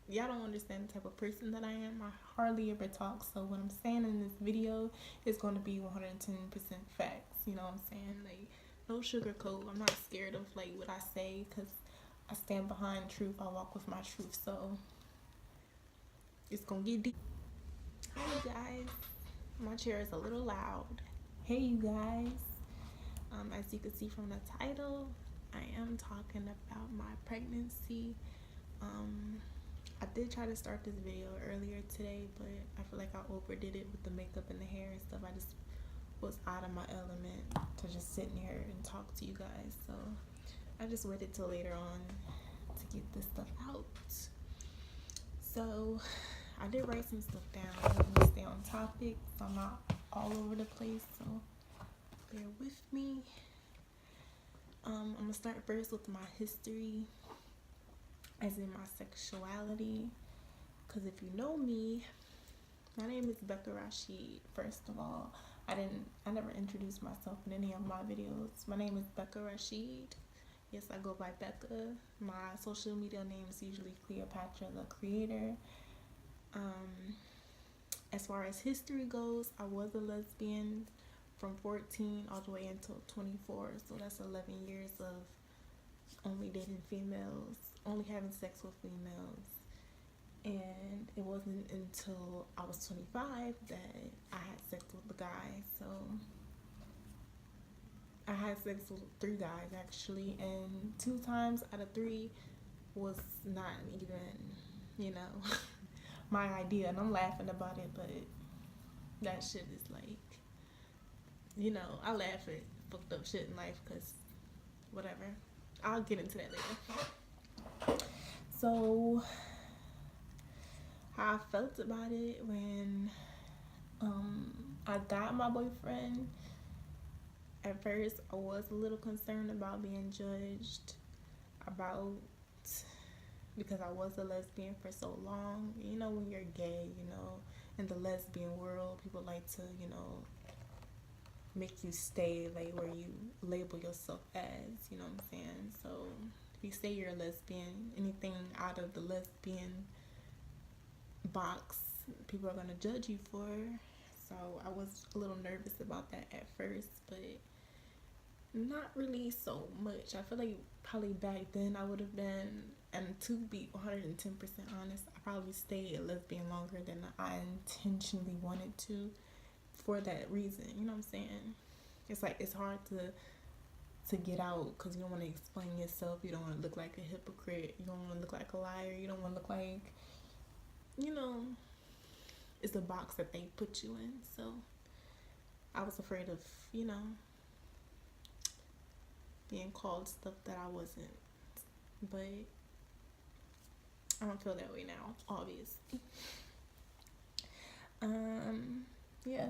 y'all don't understand the type of person that I am. I hardly ever talk, so what I'm saying in this video is going to be 110% facts. You know what I'm saying? Like, no sugarcoat. I'm not scared of like what I say because I stand behind truth. I walk with my truth, so it's gonna get deep. Hi, you guys. My chair is a little loud. Hey, you guys. As you can see from the title, I am talking about my pregnancy. Um, I did try to start this video earlier today, but I feel like I overdid it with the makeup and the hair and stuff. I just was out of my element to just sit in here and talk to you guys. So I just waited till later on to get this stuff out. So I did write some stuff down. I'm gonna stay on topic, so I'm not all over the place. So bear with me. I'm gonna start first with my history, as in my sexuality. Because if you know me, my name is Bakkah Rasheed. First of all, I never introduced myself in any of my videos. My name is Bakkah Rasheed. Yes, I go by Bakkah. My social media name is usually cleopatrathecreator. As far as history goes, I was a lesbian from 14 all the way until 24. So that's 11 years of only dating females, only having sex with females. And it wasn't until I was 25 that I had sex with a guy. So I had sex with 3 guys actually, and 2 times out of 3 was not even, you know, my idea. And I'm laughing about it, but that shit is like, you know, I laugh at fucked up shit in life because whatever. I'll get into that later. So, how I felt about it when I got my boyfriend. At first, I was a little concerned about being judged about, because I was a lesbian for so long. You know, when you're gay, you know, in the lesbian world, people like to, you know, make you stay like where you label yourself as, you know what I'm saying? So if you say you're a lesbian, anything out of the lesbian box, people are gonna judge you for. So I was a little nervous about that at first, but not really so much. I feel like probably back then I would have been, and to be 110% honest, I probably stayed a lesbian longer than I intentionally wanted to, for that reason. You know what I'm saying? It's like it's hard to get out because you don't want to explain yourself. You don't want to look like a hypocrite. You don't want to look like a liar. You don't want to look like, you know, it's a box that they put you in. So I was afraid of, you know, being called stuff that I wasn't. But I don't feel that way now, obviously. Yeah.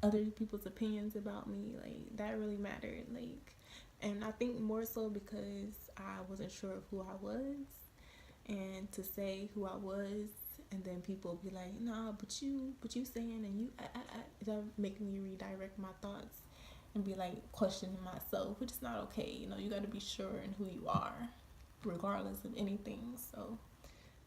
Other people's opinions about me, like, that really mattered. Like, and I think more so because I wasn't sure of who I was, and to say who I was, and then people be like, nah, but you saying, and you, that make me redirect my thoughts and be like questioning myself, which is not okay. You know, you got to be sure in who you are, regardless of anything. So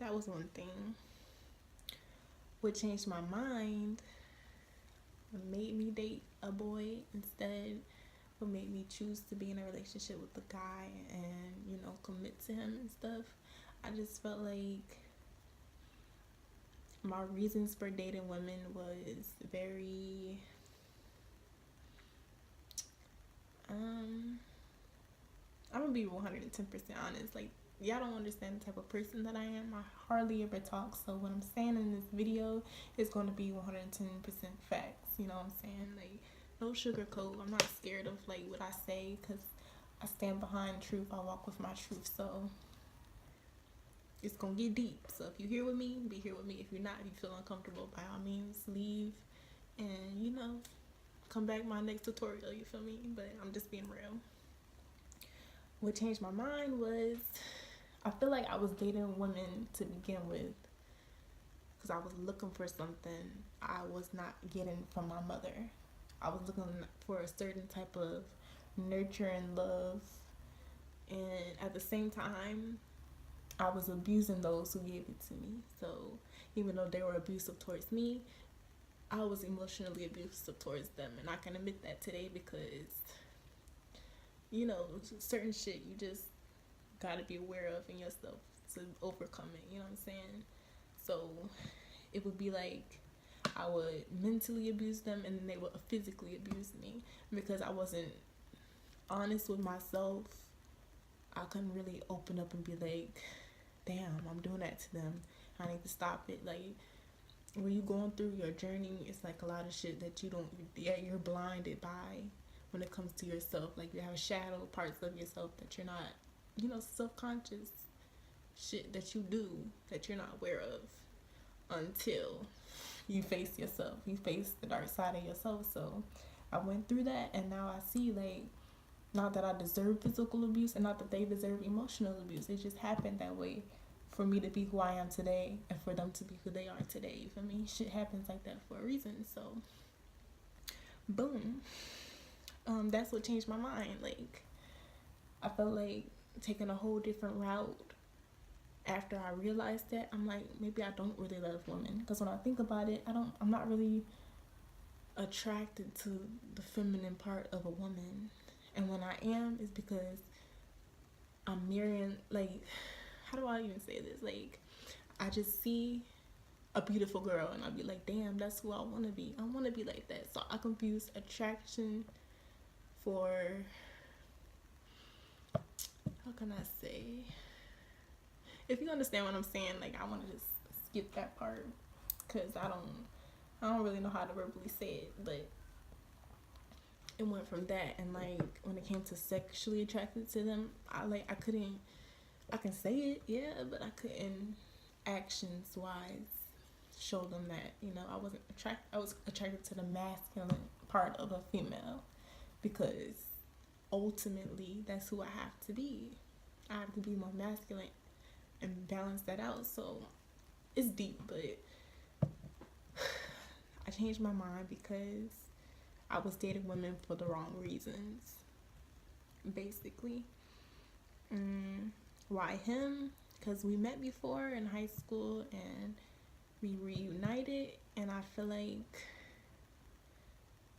that was one thing. What changed my mind, what made me date a boy instead, what made me choose to be in a relationship with a guy and, you know, commit to him and stuff. I just felt like my reasons for dating women was very I'm gonna be 110% honest. Like, y'all don't understand the type of person that I am. I hardly ever talk, so what I'm saying in this video is going to be 110% facts. You know what I'm saying? Like, no sugarcoat. I'm not scared of like what I say because I stand behind truth. I walk with my truth. So it's gonna get deep. So if you're here with me, be here with me. If you're not, if you feel uncomfortable, by all means leave, and, you know, come back my next tutorial. You feel me? But I'm just being real. What changed my mind was, I feel like I was dating women to begin with because I was looking for something I was not getting from my mother. I was looking for a certain type of nurture and love, and at the same time, I was abusing those who gave it to me. So even though they were abusive towards me, I was emotionally abusive towards them, and I can admit that today because certain shit you just gotta be aware of in yourself to overcome it. You know what I'm saying? So it would be like I would mentally abuse them, and then they would physically abuse me because I wasn't honest with myself. I couldn't really open up and be like, damn, I'm doing that to them. I need to stop it. Like, when you going through your journey, it's like a lot of shit that you're blinded by when it comes to yourself. Like, you have shadow parts of yourself that you're not, self-conscious shit that you do that you're not aware of until you face yourself. You face the dark side of yourself. So I went through that, and now I see, like, not that I deserve physical abuse and not that they deserve emotional abuse. It just happened that way for me to be who I am today and for them to be who they are today. You feel me? Shit happens like that for a reason. So, boom. That's what changed my mind. Like, I felt like taking a whole different route after I realized that. I'm like, maybe I don't really love women. Because when I think about it, I'm not really attracted to the feminine part of a woman. And when I am, it's because I'm mirroring, like, how do I even say this? Like, I just see a beautiful girl and I'll be like, damn, that's who I want to be. I want to be like that. So I confuse attraction for, how can I say? If you understand what I'm saying, like, I want to just skip that part because I don't really know how to verbally say it, but it went from that. And like, when it came to sexually attracted to them, I can say it, yeah, but I couldn't actions wise show them that, I was attracted to the masculine part of a female because ultimately that's who I have to be. I have to be more masculine and balance that out. So it's deep, but I changed my mind because I was dating women for the wrong reasons, basically. Why him? Because we met before in high school and we reunited, and I feel like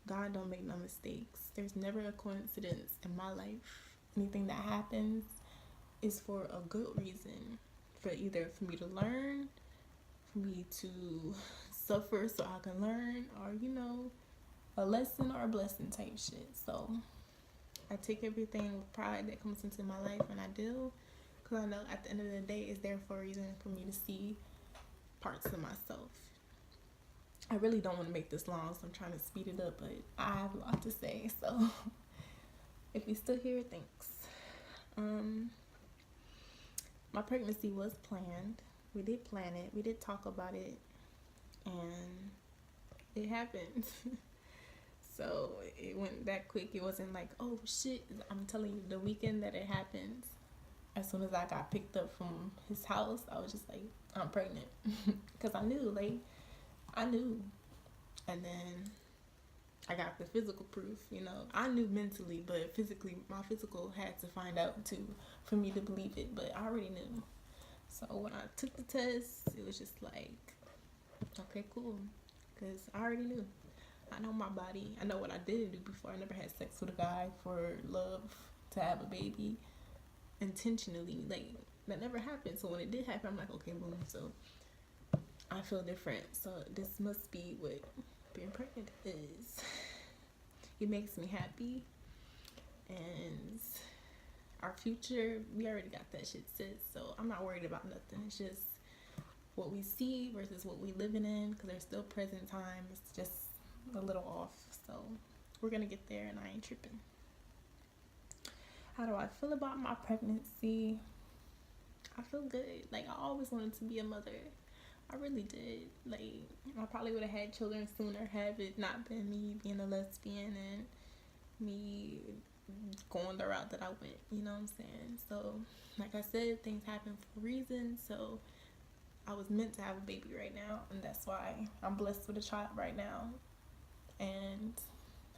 God don't make no mistakes. There's never a coincidence in my life. Anything that happens is for a good reason. For me to learn, for me to suffer so I can learn, or a lesson or a blessing type shit. So I take everything with pride that comes into my life, and I do, because I know at the end of the day it's there for a reason, for me to see parts of myself. I really don't want to make this long, so I'm trying to speed it up, but I have a lot to say. So if you're still here, thanks. My pregnancy was planned. We did plan it. We did talk about it, and it happened. So it went that quick. It wasn't like, oh shit. I'm telling you, the weekend that it happened, as soon as I got picked up from his house, I was just like, I'm pregnant. Because I knew. And then I got the physical proof, I knew mentally, but physically, my physical had to find out too for me to believe it, but I already knew. So when I took the test, it was just like, okay, cool, because I already knew. I know my body. I know what I didn't do before. I never had sex with a guy for love, to have a baby intentionally. Like, that never happened. So when it did happen, I'm like, okay, boom. So I feel different. So this must be what being pregnant is. It makes me happy. And our future, we already got that shit set. So I'm not worried about nothing. It's just what we see versus what we living in, because there's still present time. It's just a little off. So we're gonna get there, and I ain't tripping. How do I feel about my pregnancy? I feel good. Like, I always wanted to be a mother. I really did. Like, I probably would have had children sooner had it not been me being a lesbian and me going the route that I went. You know what I'm saying? So, like I said, things happen for a reason. So I was meant to have a baby right now, and that's why I'm blessed with a child right now. And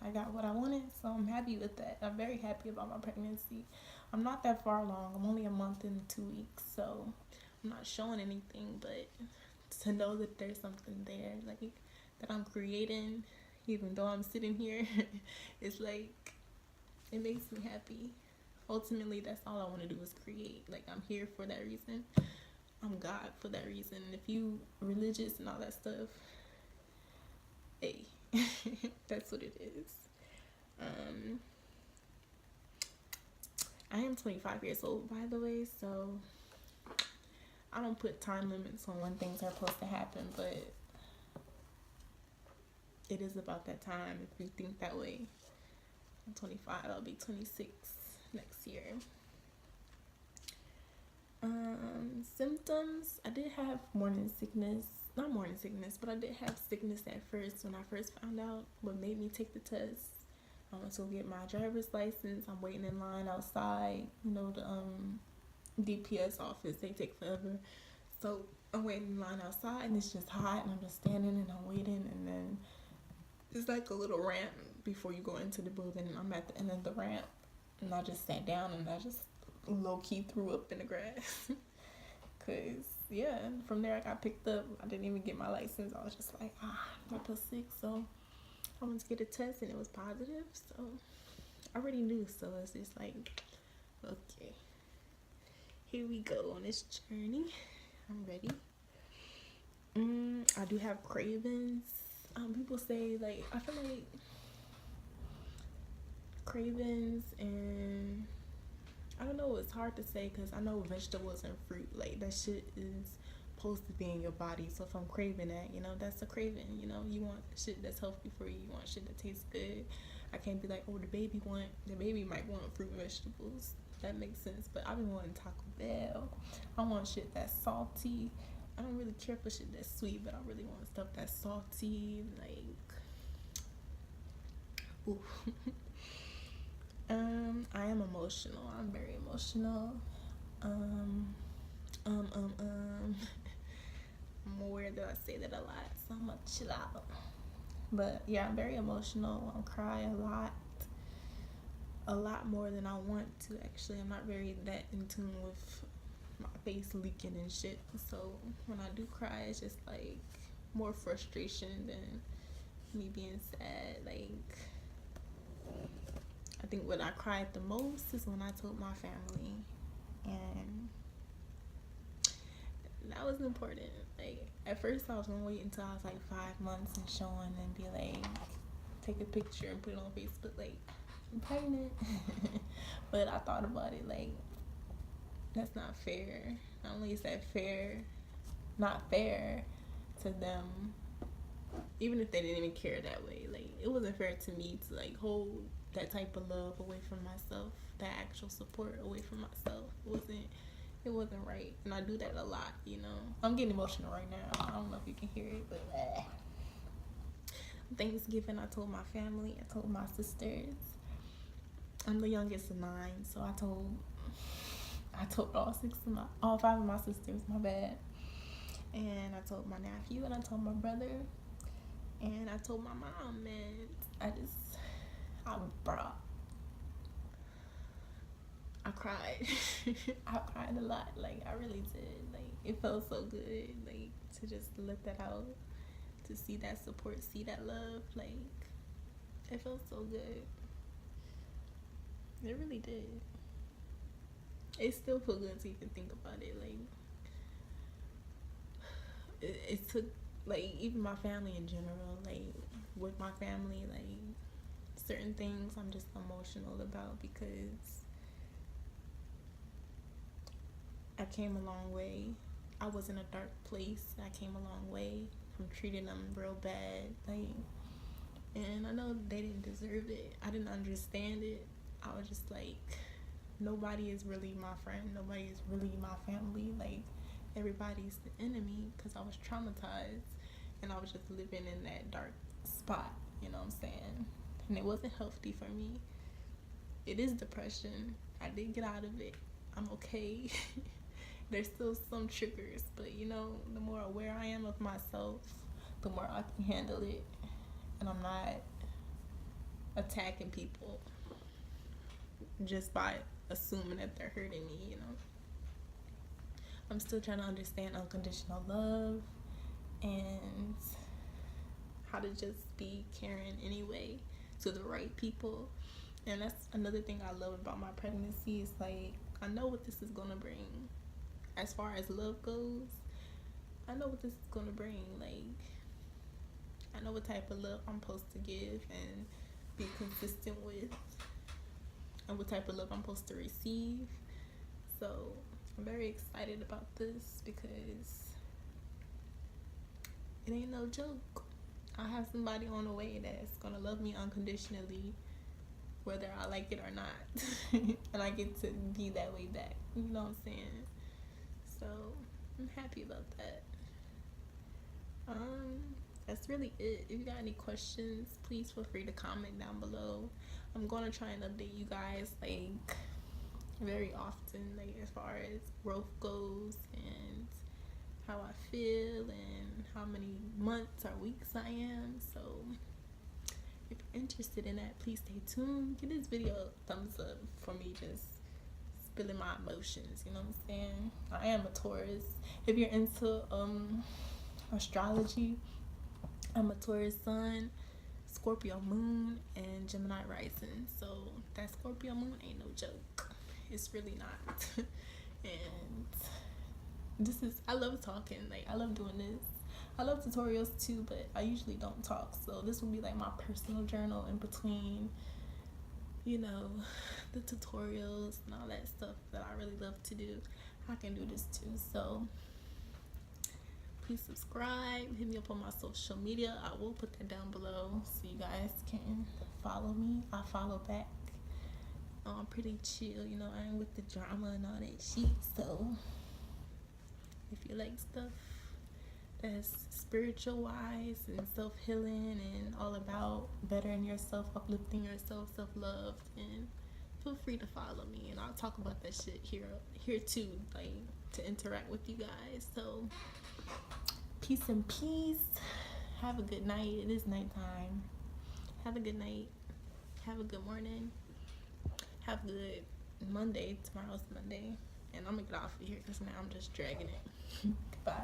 I got what I wanted, so I'm happy with that. I'm very happy about my pregnancy. I'm not that far along. I'm only a month and 2 weeks, so I'm not showing anything, but to know that there's something there, like that I'm creating, even though I'm sitting here, it's like it makes me happy. Ultimately, that's all I want to do is create. Like, I'm here for that reason. I'm God for that reason. If you religious and all that stuff, hey, that's what it is. I am 25 years old, by the way, so I don't put time limits on when things are supposed to happen, but it is about that time if you think that way. I'm 25, I'll be 26 next year. Symptoms, I did have morning sickness. Not morning sickness, but I did have sickness at first when I first found out what made me take the test. I went to get my driver's license. I'm waiting in line outside, the DPS office. They take forever. So I'm waiting in line outside and it's just hot and I'm just standing and I'm waiting, and then it's like a little ramp before you go into the building. I'm at the end of the ramp and I just sat down and I just low-key threw up in the grass. Cause yeah, from there I got picked up. I didn't even get my license. I was just like, I feel sick, so I went to get a test and it was positive. So I already knew, so it's just like, okay, here we go on this journey. I'm ready. I do have cravings. People say, like, I feel like cravings, and I don't know, it's hard to say because I know vegetables and fruit, like, that shit is supposed to be in your body. So if I'm craving that, that's a craving. You want shit that's healthy for you. You want shit that tastes good. I can't be like, oh, the baby might want fruit and vegetables. That makes sense. But I've been wanting Taco Bell. I want shit that's salty. I don't really care for shit that's sweet, but I really want stuff that's salty, like, ooh. I am emotional. I'm very emotional. I'm aware that I say that a lot, so I'm gonna chill out. But yeah, I'm very emotional. I cry a lot more than I want to. Actually, I'm not very that in tune with my face leaking and shit. So when I do cry, it's just like more frustration than me being sad. Like, I think when I cried the most is when I told my family, and that was important. Like, at first I was gonna wait until I was like 5 months and showing and be like, take a picture and put it on Facebook, like, I'm pregnant. But I thought about it, like, that's not fair. Not only is that not fair to them, even if they didn't even care that way. Like, it wasn't fair to me to, like, hold that type of love away from myself, that actual support away from myself. It wasn't right. And I do that a lot, I'm getting emotional right now. I don't know if you can hear it, but Thanksgiving, I told my family, I told my sisters. I'm the youngest of 9, so I told all 5 of my sisters, my bad. And I told my nephew, and I told my brother, and I told my mom, and I cried. I cried a lot. Like, I really did. Like, it felt so good, like, to just let that out, to see that support, see that love. Like, it felt so good. It really did. It still feels good to even think about it. Like, it took, like, even my family in general, like, with my family, like, certain things I'm just emotional about because I came a long way. I was in a dark place. I came a long way from treating them real bad. Like, and I know they didn't deserve it. I didn't understand it. I was just like, nobody is really my friend. Nobody is really my family. Like, everybody's the enemy because I was traumatized and I was just living in that dark spot, you know what I'm saying? And it wasn't healthy for me. It is depression. I did get out of it. I'm okay. There's still some triggers, but the more aware I am of myself, the more I can handle it. And I'm not attacking people just by assuming that they're hurting me, I'm still trying to understand unconditional love and how to just be caring anyway to the right people. And that's another thing I love about my pregnancy is like I know what this is gonna bring. As far as love goes, I know what this is gonna bring. Like I know what type of love I'm supposed to give and be consistent with, and what type of love I'm supposed to receive. So I'm very excited about this because it ain't no joke. I have somebody on the way that's gonna love me unconditionally, whether I like it or not. And I get to be that way back. You know what I'm saying? So I'm happy about that. That's really it. If you got any questions, please feel free to comment down below. I'm gonna try and update you guys like very often, like as far as growth goes and how I feel and how many months or weeks I am. So if you're interested in that, please stay tuned. Give this video a thumbs up for me just spilling my emotions, you know what I'm saying? I am a Taurus. If you're into astrology, I'm a Taurus sun, Scorpio moon, and Gemini rising. So that Scorpio moon ain't no joke. It's really not. And this is, I love talking. Like I love doing this. I love tutorials too, but I usually don't talk. So this will be like my personal journal in between, you know, the tutorials and all that stuff that I really love to do. I can do this too. So please subscribe, hit me up on my social media. I will put that down below so you guys can follow me. I follow back. I'm pretty chill, you know, I ain't with the drama and all that shit. So if you like stuff that's spiritual wise and self-healing and all about bettering yourself, uplifting yourself, self-love, and feel free to follow me, and I'll talk about that shit here too, like to interact with you guys. So peace and peace. Have a good night. It is nighttime. Have a good night. Have a good morning. Have a good Monday. Tomorrow's Monday, and I'm gonna get off of here because now I'm just dragging it. Goodbye.